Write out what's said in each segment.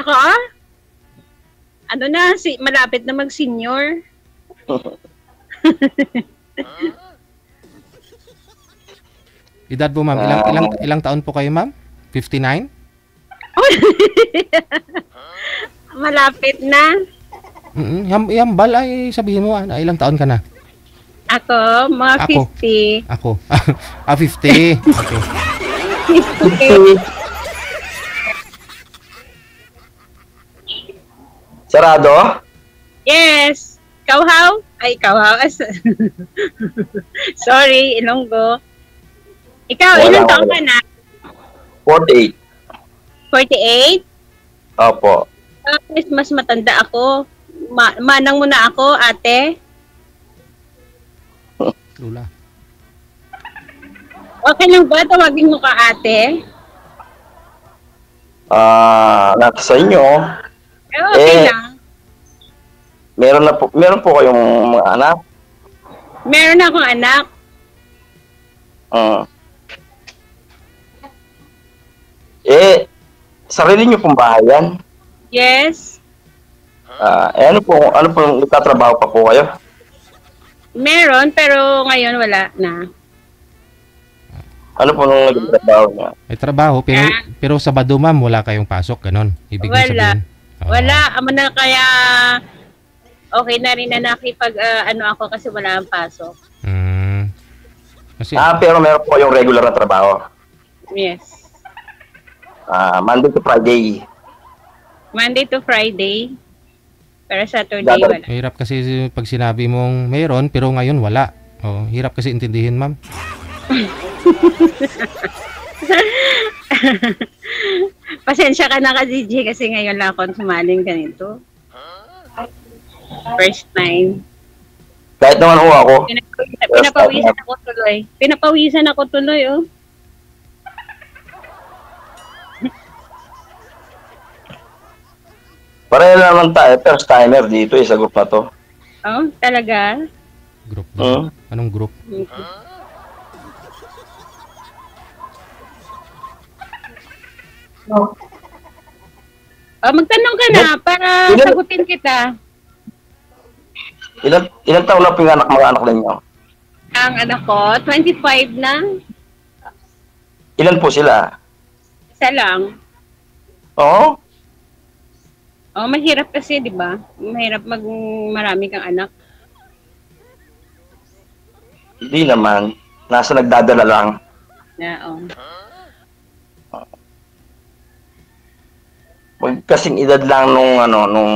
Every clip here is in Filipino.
ako? Ano na, malapit na mag-senior. Edad po, ma'am. Ilang taon po kayo, ma'am? 59? Malapit na. Yambal ay sabihin mo, ilang taon ka na? Ako, mga 50. Ako. 50. Okay. Okay. Sarado? Yes. Kauhaw? Ay, kauhaw. Sorry, Ilonggo. Ikaw, ilang taon ka na? 48. 48? Opo. Mas matanda ako. Manang mo na ako, ate. Lula. Okay lang ba? Tawagin mo ka, ate? Nasa sa inyo. Okay lang. Meron po kayong mga anak? Meron akong anak. Sarili niyo pong bahay yan? Yes. Ano pong nagtatrabaho pa po kayo? Meron, pero ngayon wala na. Ano po nung nagtatrabaho niya? May trabaho, pero Sabado, ma'am, wala kayong pasok, ganon. Ibig sabihin. Wala. Amo na kaya okay na rin na nakipag ako kasi wala ang pasok. Kasi, pero meron po kayong regular na trabaho? Yes. Monday to Friday? Monday to Friday. Pero Saturday wala. Hirap kasi pag sinabi mong mayroon, pero ngayon wala. Hirap kasi intindihin, ma'am. Pasensya ka na ka, DJ, kasi ngayon lang ako sumaling ganito. First time. Kahit naman ho ako. Pinapawisan ako tuloy, oh. Pareho naman tayo, first timer dito sa group na to. Oh, talaga? Group. Anong group? Magtanong ka na para sagutin kita. Ilan taon na mga anak ninyo? Ang anak ko, 25 na. Ilan po sila? Isa lang. Oo? Mahirap kasi, di ba? Mahirap marami kang anak. Hindi naman. Nasa nagdadala lang. Kasing edad lang nung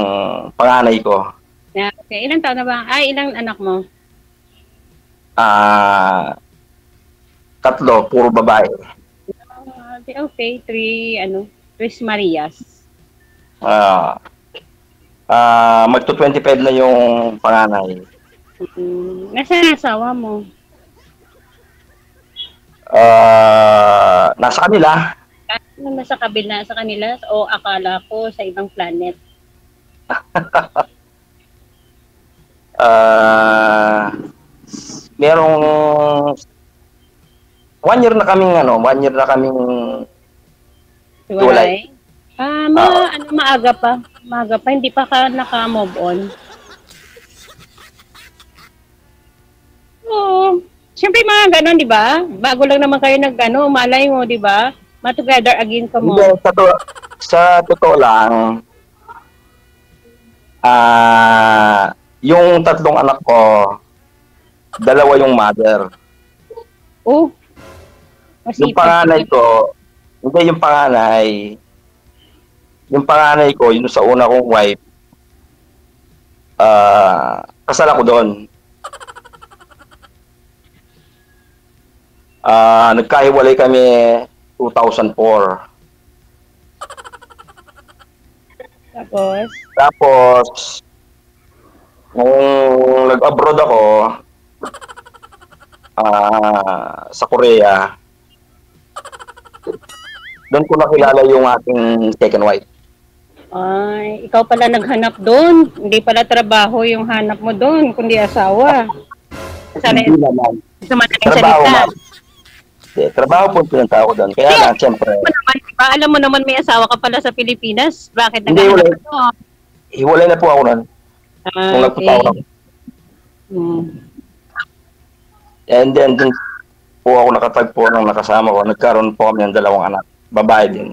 panganay ko. Okay. Ilang taon na ba? Ilang anak mo? 3, puro babae. Okay, 3 Marias. Magto-25 na yung panganay. Nasaan asawa mo? Nasa kanila. Nasa kabila sa kanila o akala ko sa ibang planet? Merong 1 year na kaming Hiwalay? Maaga pa. Hindi pa ka naka-move on. Oo. Siyempre mga ganon, di ba? Bago lang naman kayo malay mo, di ba? Ma-together again ka mo. Sa totoo lang, yung 3 anak ko, 2 yung mother. Oh. Yung panganay ko, hindi yung panganay ko, yun sa una kong wife, kasal ako doon. Nagkahiwalay kami 2004. Tapos, nung nag-abroad ako, sa Korea, doon ko nakilala yung ating second wife. Ikaw pala naghanap doon. Hindi pala trabaho yung hanap mo doon, kundi asawa. Hindi naman. Trabaho, ma'am. Trabaho po pinunta ako doon. Kaya lang, siyempre, Alam mo naman may asawa ka pala sa Pilipinas. Bakit Hindi, naghahanap wala. ka? hiwalay na po ako noon. Nung nagpunta ako doon. Hmm. And then, dun po ako nakatagpo ng nakasama ko. Nagkaroon po kami ng 2 anak. Babae din.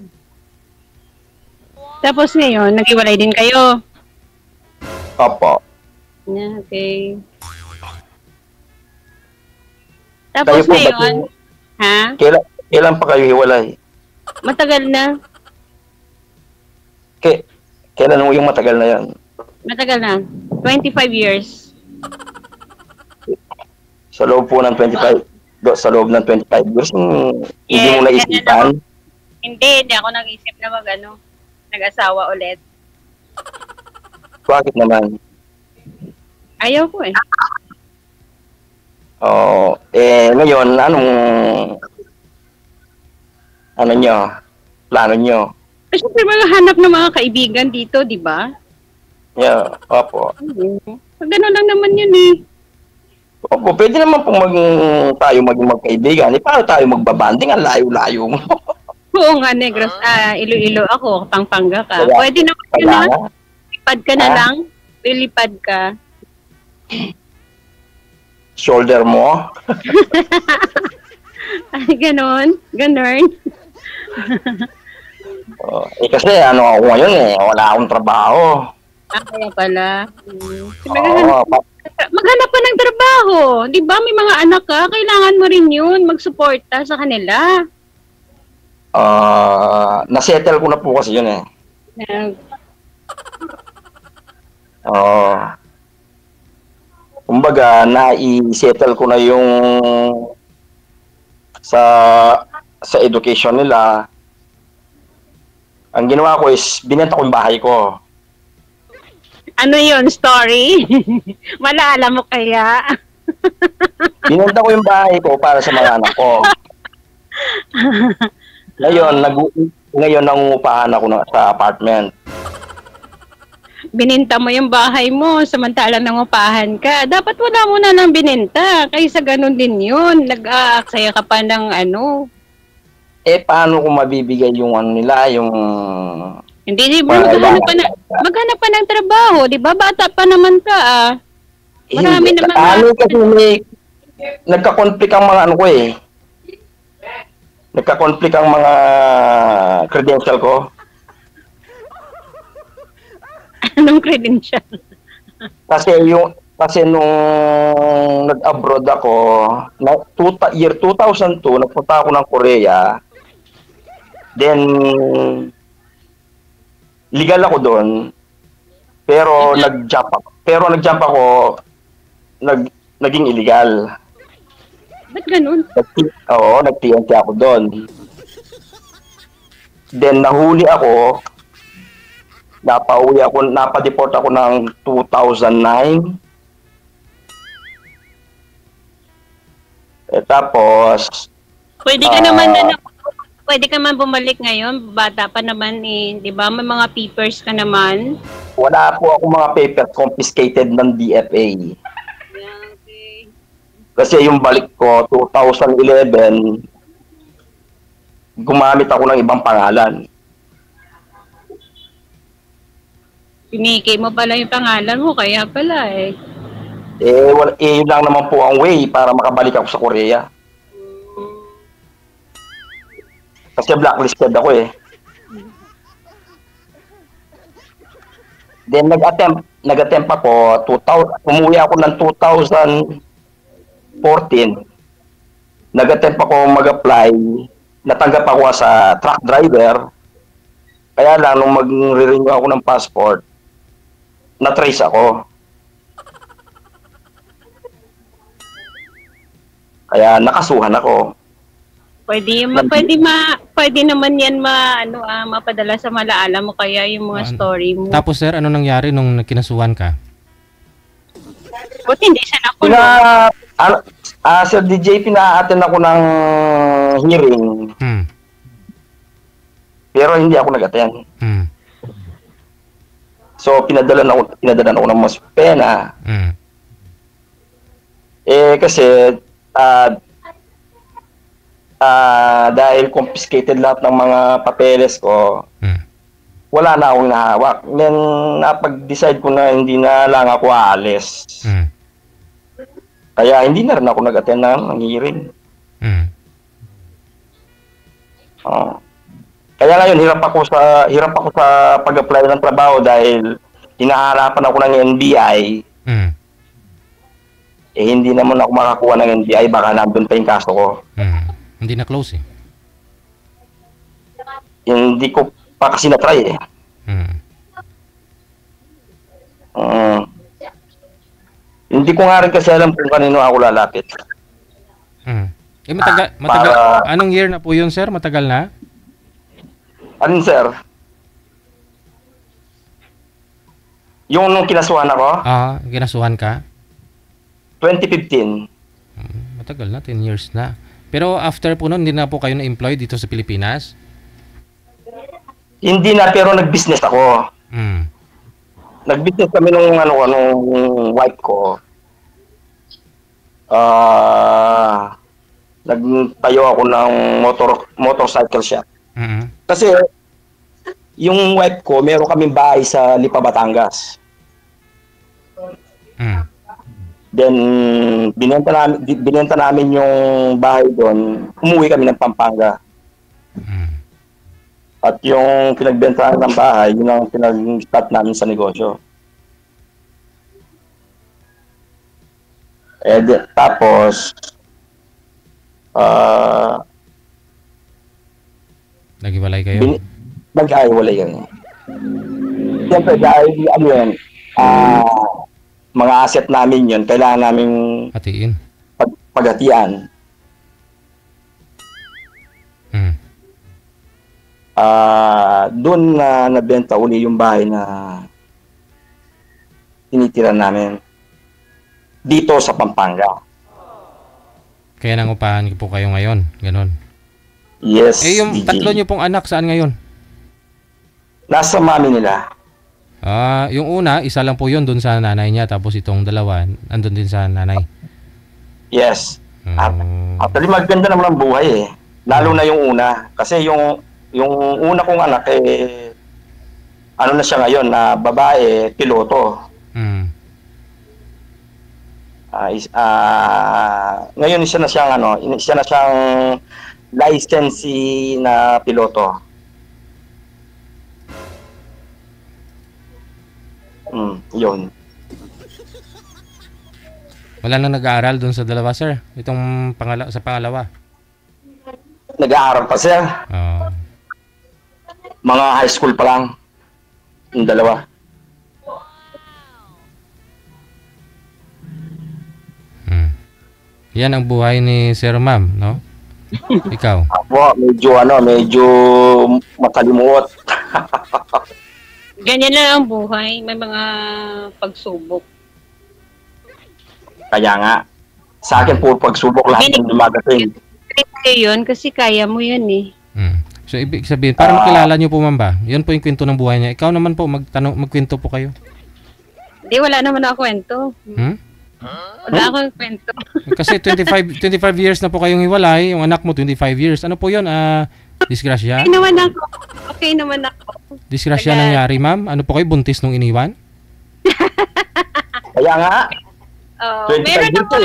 Tapos ngayon, nag-iwalay din kayo. Opo. Yeah, okay. Kayo Tapos po ba ngayon, po? ha? Kailan pa kayo hiwalay? Matagal na. Kailan mo yung matagal na yan? Matagal na. 25 years. Sa loob po ng 25, sa loob ng 25 years, hindi Yes, mo naisipan? Hindi ako nag-isip na nag-asawa ulit. Bakit naman? Ayaw ko eh. Ngayon, plano nyo? Kasi syempre maghahanap ng mga kaibigan dito, di ba? Yeah, opo. Pag gano'n lang naman yun eh. Opo, pwede naman pong tayo maging magkaibigan. Paano tayo magbabanding? Ang layo-layo mo. Oo nga, Negros. Iloilo ako, Pampanga ka. Kaya- Pwede naman yun Kaya na. nga. Lipad ka na Ah? lang. Lilipad ka. Shoulder mo. Ay, ganon. Ganon. Kasi ako ngayon wala akong trabaho. Kaya pala. Oo, Maghanap pa ng trabaho. Di ba? May mga anak ka. Kailangan mo rin yun. Magsuporta sa kanila. nasettle ko na po kasi yun Kumbaga, na-settle ko na yung sa education nila. Ang ginawa ko is, binenta ko yung bahay ko. Ano yun? Story? Malala mo kaya? Binenta ko yung bahay ko para sa mga anak ko. Ngayon nangungupahan ako sa apartment. Bininta mo yung bahay mo, samantalang nangupahan ka. Dapat wala mo na lang bininta. Kaysa ganun din yun. Nag-aaksaya ka pa ng ano. Paano ko mabibigay yung nila, yung... Hindi, maghanap pa ng trabaho. Di ba? Bata pa naman ka Marami Hindi. naman Kasi nagka-conflict ang mga Nagka-conflict ang mga credential ko. Anong credential? Kasi nung nag-abroad ako, year 2002, nagpunta ako ng Korea. Then, legal ako doon. Pero nag-jump ako, naging illegal. Ba't ganun? Oo, nag-TNT ako doon. Then, nahuli ako, napadeport ako ng 2009. Tapos, Pwede ka naman pwede ka man bumalik ngayon, bata pa naman di ba? May mga papers ka naman. wala po ako mga papers confiscated ng DFA. Yeah, okay. Kasi yung balik ko, 2011, gumamit ako ng ibang pangalan. Piniki mo pala yung pangalan mo, kaya pala Yun lang naman po ang way para makabalik ako sa Korea. Kasi blacklisted ako Then nag-attempt ako, umuwi ako ng 2014. Nag-attempt ako mag-apply, natanggap ako sa truck driver. Kaya lang, nung mag-renew ako ng passport, na-trace ako. Kaya nakasuhan ako. Pwede naman yan mapadala sa malaala mo kaya yung mga story mo. Tapos sir, ano nangyari nung kinasuhan ka? Buti hindi siya nakulong. Sir DJ, pina-attend ako ng hearing. Pero hindi ako nag-attend. So, pinadalan ako ng mas pena. Kasi, dahil confiscated lahat ng mga papeles ko, wala na akong nahawak. Then, napag-decide ko na hindi na lang ako aalis. Kaya hindi na rin ako nag-attend ng hearing. Kaya ngayon, hirap ako sa pag-apply ng trabaho dahil hinaharapan ako ng NBI. Hindi naman ako makakuha ng NBI, baka nandun pa yung kaso ko. Hindi na close eh. Hindi ko pa kasi na-try eh. Hindi ko nga rin kasi alam kung kanino ako lalapit. Matagal. Anong year na po yun, sir? Matagal na? Alin, sir? Yung nung kinasuhan ako? Kinasuhan ka? 2015. Matagal na, 10 years na. Pero after po nun, hindi na po kayo na-employ dito sa Pilipinas? Hindi na, pero nag-business ako. Nag-business kami nung wife ko. Nagtayo ako ng motorcycle shop. Kasi yung wife ko, meron kaming bahay sa Lipa, Batangas. Then binenta namin yung bahay doon. Umuwi kami ng Pampanga. At yung pinagbentahan ng bahay, yun ang pinag-start namin sa negosyo. Tapos, naghiwalay kayo? Nag-aiwalay kami. Siyempre, dahil mga asset namin yun, kailangan namin hatiin. Paghatian. Doon na nabenta uli yung bahay na tinitira namin dito sa Pampanga. Kaya nangupahan po kayo ngayon, ganon. Yes. Yung DJ. tatlo nyo pong anak, saan ngayon? Nasa mami nila. Yung una, isa lang po yun doon sa nanay niya, tapos itong dalawa, andun din sa nanay. Yes. Actually, maganda naman ang buhay eh. Lalo na yung una. Kasi yung una kong anak ano na siya ngayon, na babae, piloto. Ngayon siya na siyang licensee na piloto. Yun. Wala nang nag-aaral doon sa dalawa, sir? Itong sa pangalawa? Nag-aaral pa siya. Mga high school pa lang. Yung dalawa. Yan ang buhay ni Sir Ma'am, no? Ikaw? Ako, medyo makalimuot. Ganyan lang ang buhay. May mga pagsubok. Kaya nga, sa akin po pagsubok lahat ng dumadating. Kaya yun, kasi kaya mo yun eh. So, ibig sabihin, para makilala nyo po, ma'am ba? Yun po yung kwento ng buhay niya. Ikaw naman po, magkwento po kayo. Hindi, wala naman ako kwento. Wala akong kwento. Kasi 25 years na po kayong hiwalay. Yung anak mo, 25 years. Ano po yun? Disgrasya? Okay naman ako. Disgrasya nangyari, ma'am? Ano po kayo? Buntis nung iniwan? Kaya nga. Meron na pa.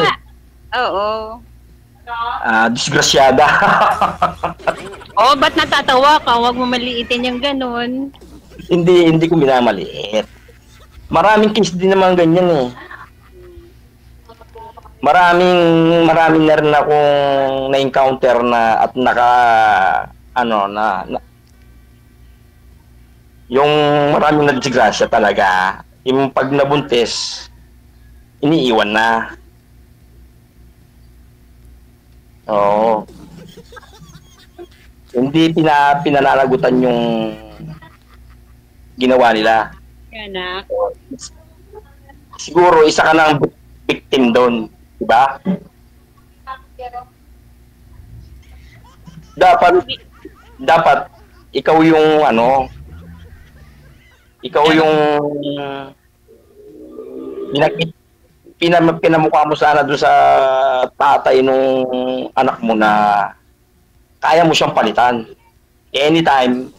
Oo. Disgrasyada. Ba't natatawa ka? Huwag mo maliitin yung ganun. Hindi ko minamaliit. Maraming case din naman ganyan eh. Maraming na rin akong na-encounter na at yung maraming na-disgrasya talaga. Yung pag nabuntis, iniiwan na. Oo. Hindi pinananagutan yung ginawa nila. Anak. Siguro isa ka ng victim doon, di ba? Dapat ikaw yung pinamukha mo sana doon sa tatay nung anak mo na kaya mo siyang palitan. Anytime,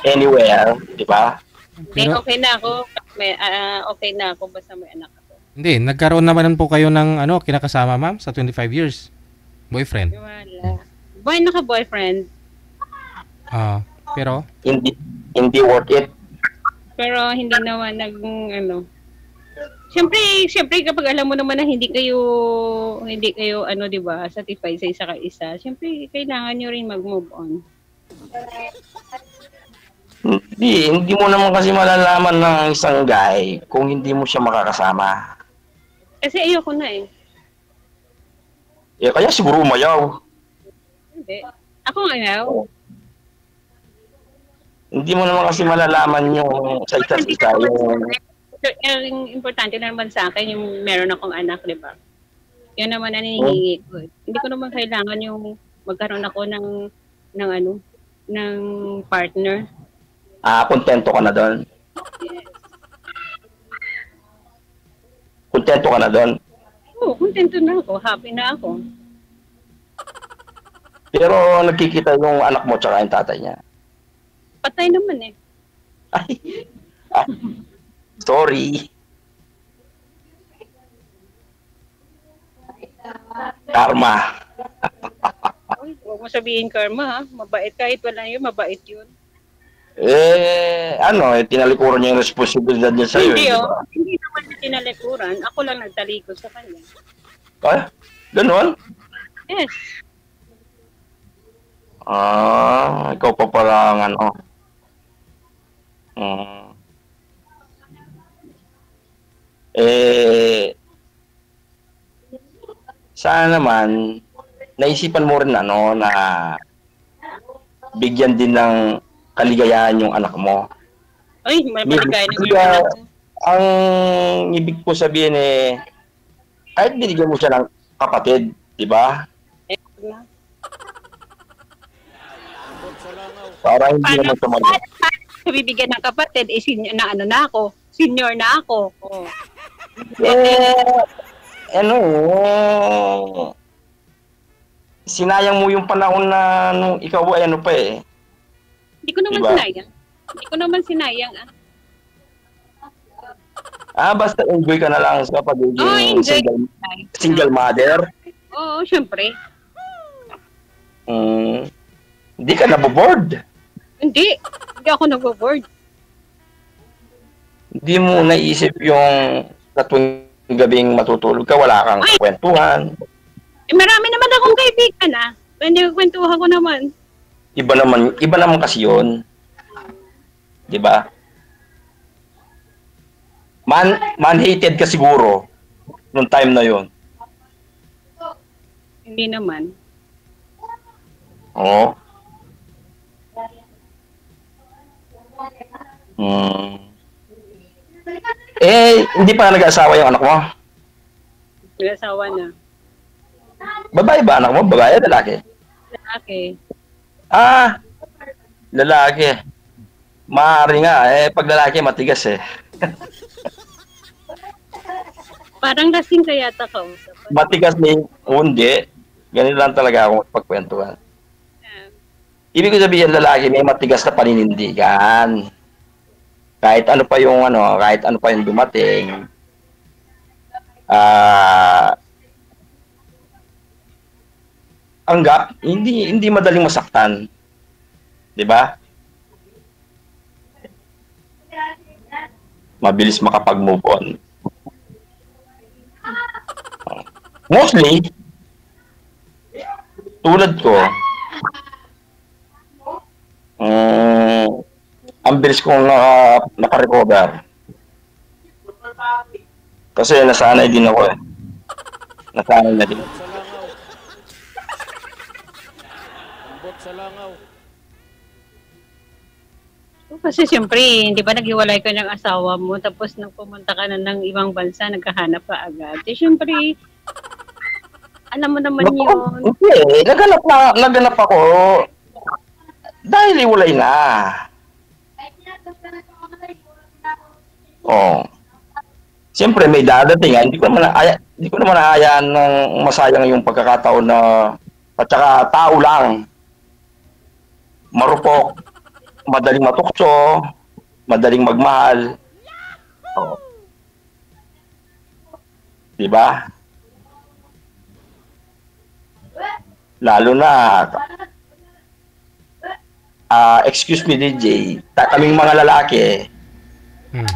anywhere, di ba? Hindi, Pero, okay na ako. Okay na ako basta may anak ako. hindi, nagkaroon naman po kayo ng kinakasama, ma'am, sa 25 years. Boyfriend. Wala. Naka-boyfriend. Pero, Hindi worth it. Pero hindi naman Siyempre kapag alam mo naman na hindi kayo 'di ba, satisfied sa isa ka isa, siyempre kailangan niyo rin mag-move on. Hindi mo naman kasi malalaman ng isang guy kung hindi mo siya makakasama. Kasi ayoko na eh. Kaya siguro umayaw. Hindi. Ako nga Hindi mo naman kasi malalaman yung sa isa't isa yung importante na naman sa akin yung meron akong anak, di ba? Yan naman ang hinihingi ko. Hindi ko naman kailangan yung magkaroon ako ng partner. Kontento ka na doon. Kontento ka na doon. Oo, kontento na ako. Happy na ako. Pero nagkikita yung anak mo tsaka yung tatay niya. Patay naman eh. Ay, sorry. Karma. Huwag mo sabihin karma ha. Mabait kahit wala yun, mabait yun. Tinalikuran niya yung responsibilidad niya sa'yo. Hindi Diba? Hindi naman niya tinalikuran. Ako lang nagtalikod sa kanya. Ganon? Yes. Ikaw pa parang sana naman naisipan mo rin na bigyan din ng kaligayahan yung anak mo. Ay, maligaya na yung anak ko. Ang ibig ko sabihin kahit binigyan mo siya ng kapatid, di ba? Para hindi naman tumagal. Bibigyan ng kapatid, senior na ako. Senior na ako. Oh. Sinayang mo yung panahon na nung ikaw ay Hindi ko naman sinayang. Hindi ko naman sinayang basta enjoy ka na lang sa pagiging enjoy. single mother. Oo, syempre. Hindi ka naboboard. Hindi ako nag-board. Hindi mo naisip yung sa tuwing gabing matutulog ka, wala kang kwentuhan. Marami naman akong kaibigan Pwede kwentuhan ko naman. Iba naman kasi yun. Di ba? Man-hated ka siguro nung time na yun. Hindi naman. Oo. Hindi pa nag-asawa yung anak mo? Nag-asawa na. Babae ba anak mo? Babae o lalaki? Lalaki. Lalaki. Maaari nga. Pag lalaki, matigas Parang lasing ka yata ka. Matigas hindi. Ganun lang talaga ako pagkwentuhan. Ibig ko sabihin, lalaki may matigas na paninindigan. Kahit ano pa yung dumating. Anggap, hindi madaling masaktan. 'Di ba? Mabilis makapag-move on. Mostly, tulad ko, ang bilis kong naka-recover. Kasi nasanay din ako Nasanay na din. Kasi siyempre, hindi ba naghiwalay ka ng asawa mo, tapos nang pumunta ka na ng ibang bansa, nagkahanap ka agad. Siyempre, alam mo naman yun. Okay, naganap ako dahil iwalay na. Siyempre may dadating. Hindi ko naman hayaan ng masayang yung pagkakataon na At saka tao lang. Marupok, madaling matukso, madaling magmahal. Oh. Diba? Lalo na, excuse me DJ, kaming mga lalaki, Hmm.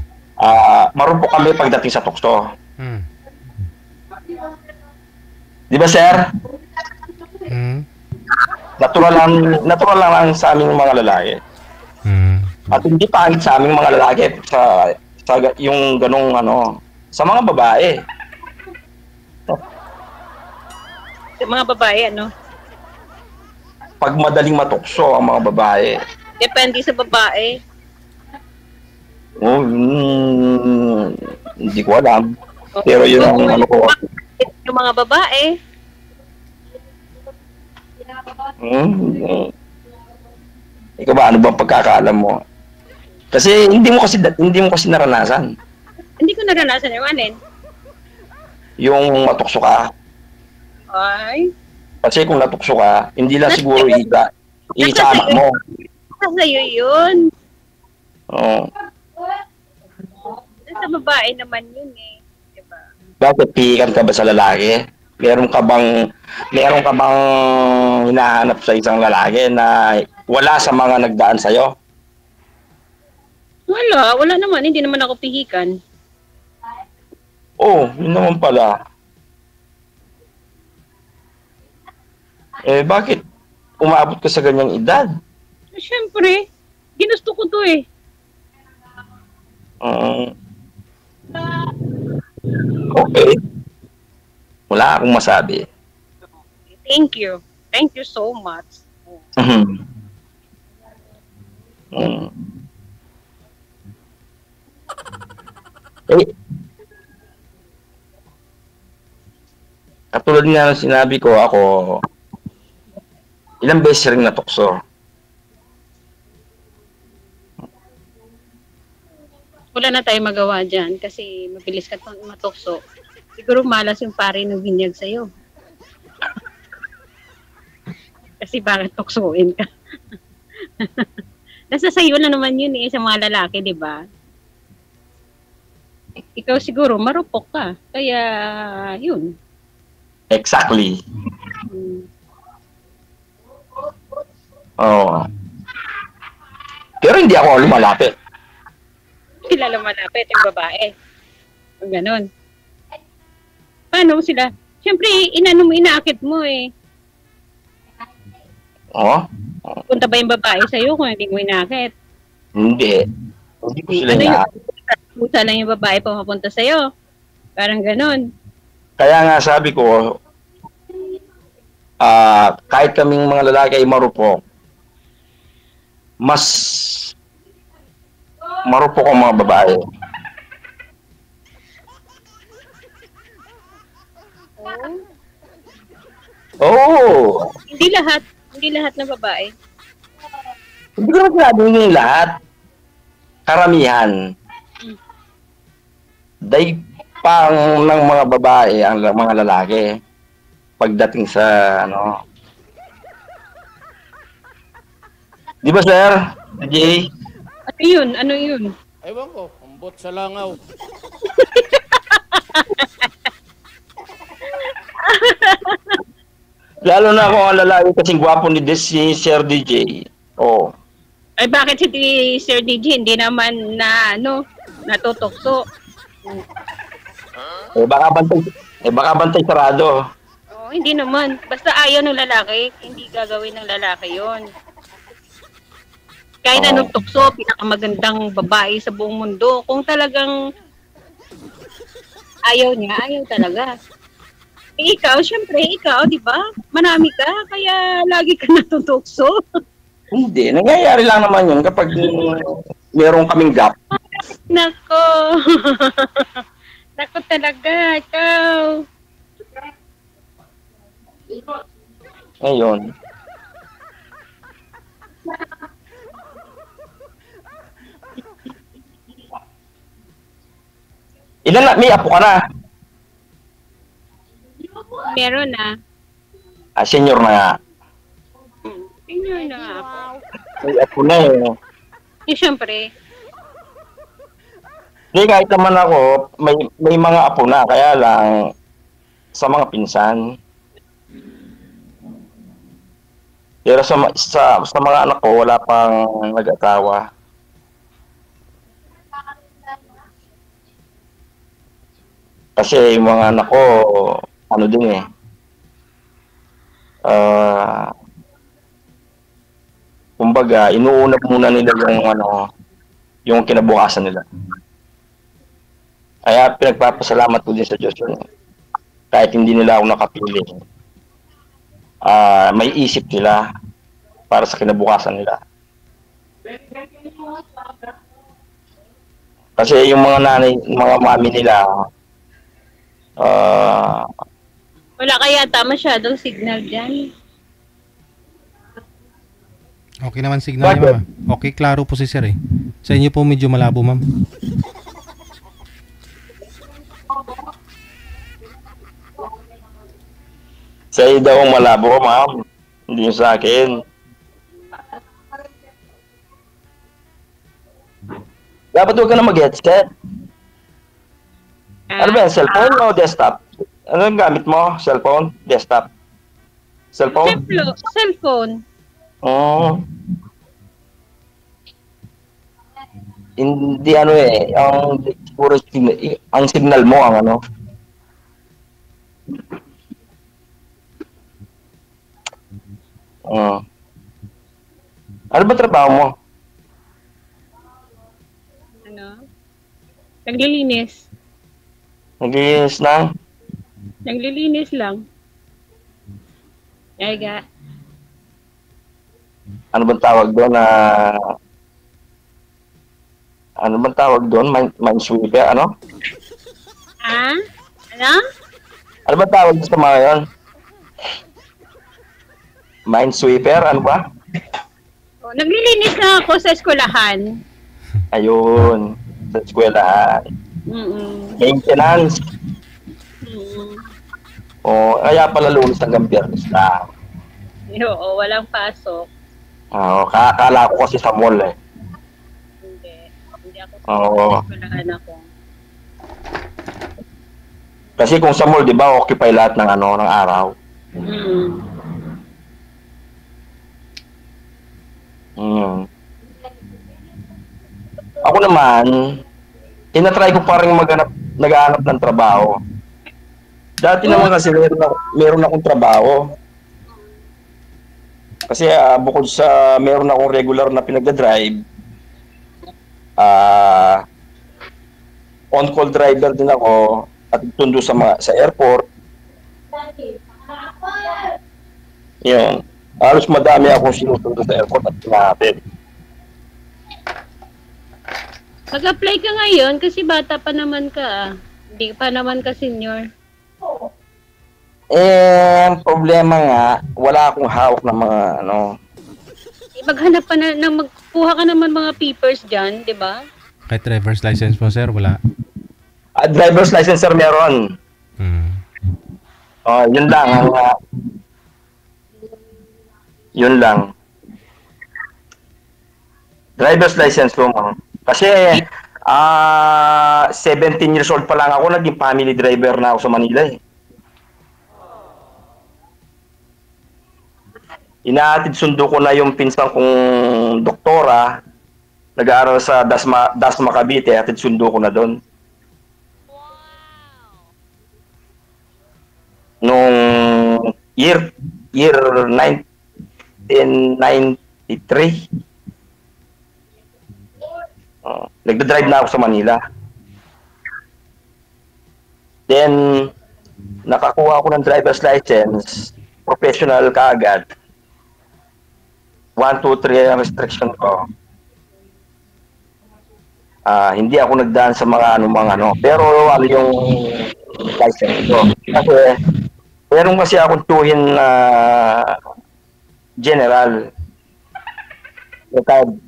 marupok kami pagdating sa tukso. Hmm. Di ba, sir? Hmm. Natural lang sa aming mga lalaki. Hmm. At hindi pangit sa aming mga lalaki sa yung ganong sa mga babae. Mga babae, ano? Pag madaling matukso ang mga babae. Depende sa babae. Oh, hindi ko alam. Pero yun ang ano ko. Yung mga babae. Ikaw ba, ano bang pagkakaalam mo? Kasi hindi mo kasi naranasan. Hindi ko naranasan yung anin. Yung matukso ka. Ay. Kasi kung natukso ka, hindi lang siguro isa anak mo. Sa'yo yun. Oo. Sa babae naman yun eh. Diba? Bakit pihikan ka ba sa lalaki? Meron ka bang hinahanap sa isang lalaki na wala sa mga nagdaan sa'yo? Wala naman. Hindi naman ako pihikan. Oh, yun naman pala. Bakit umaabot ka sa ganyang edad? Siyempre, ginusto ko to eh. Okay. Wala akong masabi. Thank you. Thank you so much. Katulad nga ng sinabi ko, ako, ilang beses rin natukso. Wala na tayong magawa dyan kasi mabilis ka matukso. Siguro malas yung pare ng binyag sa'yo. Kasi bakit tuksuin ka? Nasa sayo na naman yun eh, sa mga lalaki, di ba? Ikaw siguro, marupok ka. Kaya, yun. Exactly. Oo. Pero hindi ako lumalapit. Sila lumalapit yung babae. Kung ganun. Paano sila? Siyempre, inaakit mo eh. Oo. Punta ba yung babae sa'yo kung hindi mo inaakit? Hindi. Hindi ko sila Ano inaakit. Pusa lang yung babae pumapunta sa'yo. Parang ganun. Kaya nga sabi ko, kahit kaming mga lalaki ay marupok, mas marupok ang mga babae. Oh! Hindi lahat ng babae. Hindi ko na sinabing yung lahat. Karamihan. Dahil pang ng mga babae ang mga lalaki pagdating sa Di ba, sir? DJ? Ano yun? Ano yun? Ewan ko, umbot sa langaw. Lalo na kung ang lalaki kasing gwapo ni si Sir DJ. Oh. Ay bakit si Sir DJ hindi naman natutokso? Baka bantay sarado. Oh, hindi naman. Basta ayaw ng lalaki, hindi gagawin ng lalaki yon. Kahit anong tukso, pinakamagandang babae sa buong mundo. Kung talagang ayaw niya, ayaw talaga. Ikaw, syempre, di ba? Manami ka, kaya lagi ka natutokso. Hindi, nangyayari lang naman yun kapag meron kaming gap. Nako. Nako talaga, ikaw. Ngayon. May apo ka na? Meron na. Senior na nga. Senior na nga ako. May apo na eh. Siyempre. Hindi, kahit naman ako, may mga apo na, kaya lang sa mga pinsan. Pero sa mga anak ko, wala pang nag-asawa. Kasi yung mga anak ko, ano din eh, kumbaga, inuuna muna nila yung kinabukasan nila. Kaya pinagpapasalamat ko din sa Diyos yun. Kahit hindi nila ako nakapili. May isip nila para sa kinabukasan nila. Kasi yung mga nanay, mga mami nila, Wala kaya masyadong signal dyan. Okay naman signal niya, ma'am. Okay, klaro po si sir eh. Sa inyo po medyo malabo, ma'am. sa iyo daw ang malabo, ma'am. Hindi yung sa akin. Dapat huwag ka na mag-headset. Ano ba yan? Cellphone o desktop? Ano yung gamit mo? Cellphone? Desktop? Cellphone? Cellphone. Oo. Hindi ano eh. Ang signal mo ang ano. Ano ba trabaho mo? Ano? Naglilinis. Naglilinis na? Naglilinis lang. Ay ga. Ano bang tawag doon na ano bang tawag doon? Minesweeper, ano? Ano? Ano bang tawag doon sa mga yun? Minesweeper, ano ba? Oh, naglilinis na ako sa eskwelahan. Ayun, sa eskwelahan. Maintenance. O, kaya pala Lunes hanggang Biyernes lang. Oo, walang pasok. Oo, kakala ko kasi sa mall eh. Hindi ako Oo. sa eskwelahan ako. Kasi kung sa mall, di ba, occupy lahat ng ano, ng araw. Ako naman, tinatry ko pa rin naghahanap ng trabaho. Dati naman kasi meron akong trabaho. Kasi bukod sa meron akong regular na pinagdadrive, on-call driver din ako at tundo sa airport. Yun. Halos madami akong sinutundo sa airport at pinatid. Mag-apply ka ngayon kasi bata pa naman ka. Hindi pa naman ka senior. Ang problema nga, wala akong hawak ng mga ano. Maghanap pa na, magkuha ka naman mga papers dyan, di ba? Kahit driver's license mo, sir, wala. Driver's license, sir, meron. Yun lang. Yun lang. Driver's license ko mo. Kasi 17 years old pa lang ako, naging family driver na ako sa Manila eh. Inaatid sundo ko na yung pinsan kong doktora, nag-aaral sa Dasma Cavite, atid sundo ko na doon. Nung year 1993, nagda-drive na ako sa Manila. Then, nakakuha ako ng driver's license, professional kaagad. 1, 2, 3 ang restriction ko. Hindi ako nagdaan sa mga ano. Pero ano yung license ko. Kasi, meron kasi akong tuhin na general. Pwede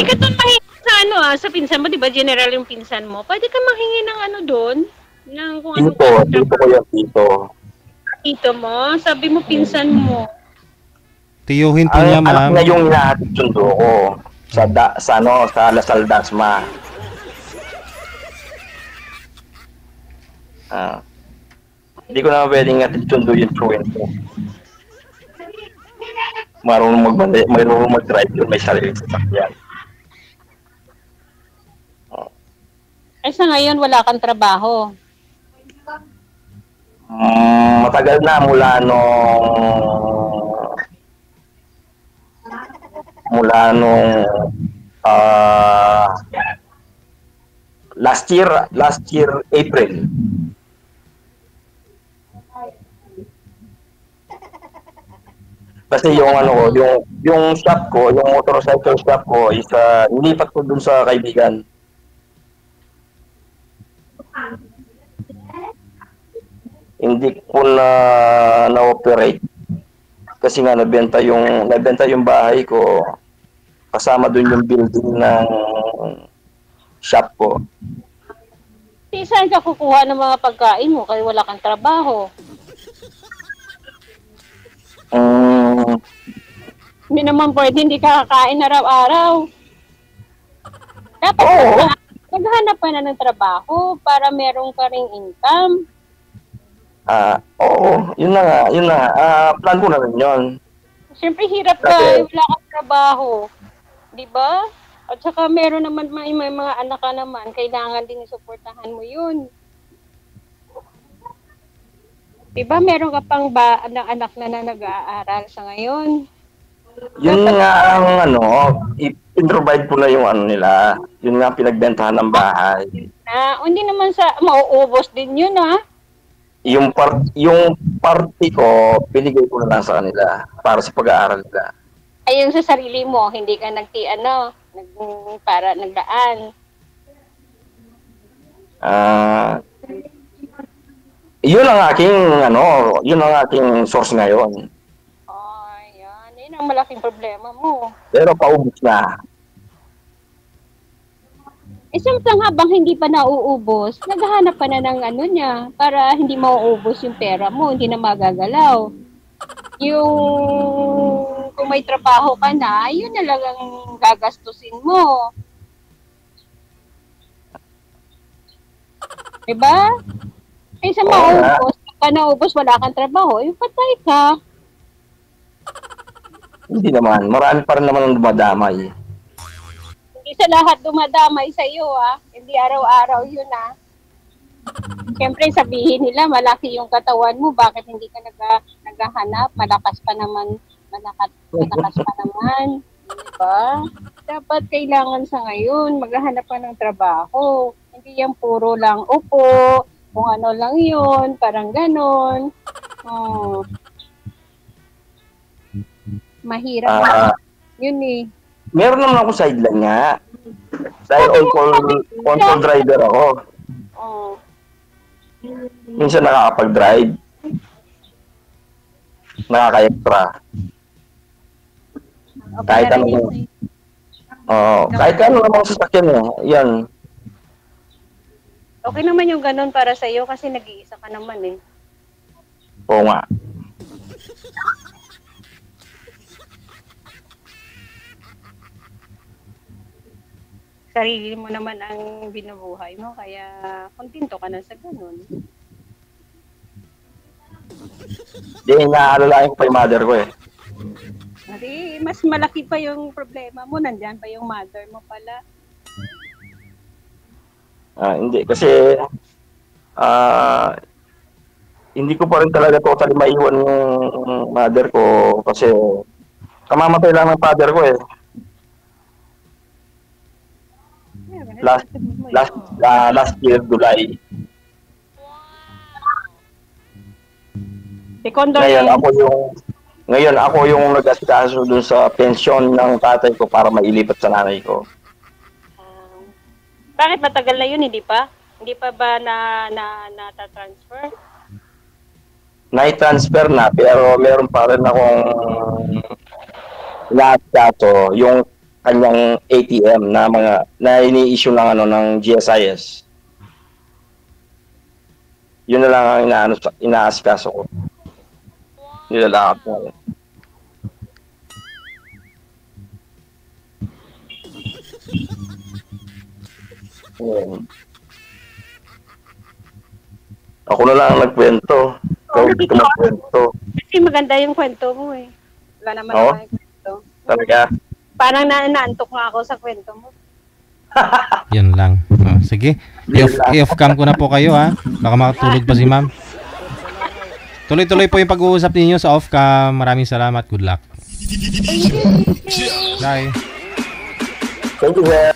ka itong mahinig sa sa pinsan mo, di ba general yung pinsan mo? Pwede ka manghingi ng ano doon? Ng kung ano Tito ko yung tito. Tito mo? Sabi mo pinsan mo. Tiyuhin po niya, Ang anak ma'am. niya yung hinahatid sundo ko sa Lasal Dasma. Hindi ko na pwedeng hatid sundo yung truwin ko. Marunong mag-drive yun, may sarili sa sakyan. Ay sa ngayon wala kang trabaho. Matagal na mula nung last year April. Kasi yung yung shop ko, yung motorcycle shop ko is nilipat ko dun sa kaibigan. Hindi ko na-operate kasi nga nabenta yung bahay ko, kasama dun yung building ng shop ko. Saan ka kukuha ng mga pagkain mo kasi wala kang trabaho? Hindi naman pwede hindi ka kakain araw-araw. Dapat maghanap ka na ng trabaho para meron ka ring income. Oo, yun na nga. Plan ko na rin yun. Siyempre hirap ka, wala kang trabaho. Di ba? At saka meron naman may mga anak ka naman, kailangan din isuportahan mo yun. Di ba meron ka pang anak na nag-aaral sa ngayon? Yun nga ang i-provide ko na yung nila. Yun nga pinagbentahan ng bahay. Hindi naman mauubos din yun Yung party ko, binigay ko na lang sa kanila para sa pag-aaral nila. Ay, yung sa sarili mo, hindi ka para nagdaan. Yun ang aking source ngayon. Yan ang malaking problema mo. Pero paubos na. Samtang habang hindi pa nauubos, naghahanap ka na ng niya para hindi mauubos yung pera mo, hindi na magagalaw. Yung kung may trabaho ka na, yun na lang ang gagastusin mo. Diba? Kaysa maubos, pagka naubos, wala kang trabaho, patay ka. Hindi naman. Marami pa rin naman ang dumadamay. Hindi sa lahat dumadamay sa iyo, Hindi araw-araw yun, Siyempre, sabihin nila, malaki yung katawan mo, bakit hindi ka naghahanap? Malakas pa naman. Diba? Dapat kailangan sa ngayon, maghahanap ka ng trabaho. Hindi yan puro lang upo, kung ano lang yun, parang ganon. Mahirap yun Meron naman ako sideline nga. Dahil on-call driver ako. Minsan nakakapag-drive. Nakaka-extra. Kahit ano namang sasakyan yan. Okay naman yung ganun para sa iyo kasi nag-iisa ka naman Oo nga. Sarili mo naman ang binubuhay mo, kaya kontento ka na sa ganun. Hindi, naaalalain ko pa yung mother ko Kasi mas malaki pa yung problema mo, nandyan pa yung mother mo pala. Hindi, kasi hindi ko pa rin talaga totally maiwan yung mother ko kasi kamamatay lang ng father ko Last year, July. Ngayon ako yung nag-asikaso dun sa pensyon ng tatay ko para mailipat sa nanay ko. Bakit matagal na yun, hindi pa? Hindi pa ba na-transfer? Na-transfer na, pero meron pa rin akong lahat yung kanyang ATM na ini-issue ng ng GSIS. Yun na lang ang inaasikaso ko. Nilalakad ko. Ako na lang ang nagkwento. Ikaw hindi ka magkwento. Kasi maganda yung kwento mo eh. Wala naman Oo? naman yung kwento. Talaga. Parang naantok nga ako sa kwento mo. Yan lang. Sige. I-off cam ko na po kayo ha. Baka makatulog pa si ma'am. Tuloy-tuloy po yung pag-uusap ninyo sa off cam. Maraming salamat. Good luck. Bye. Thank you, sir.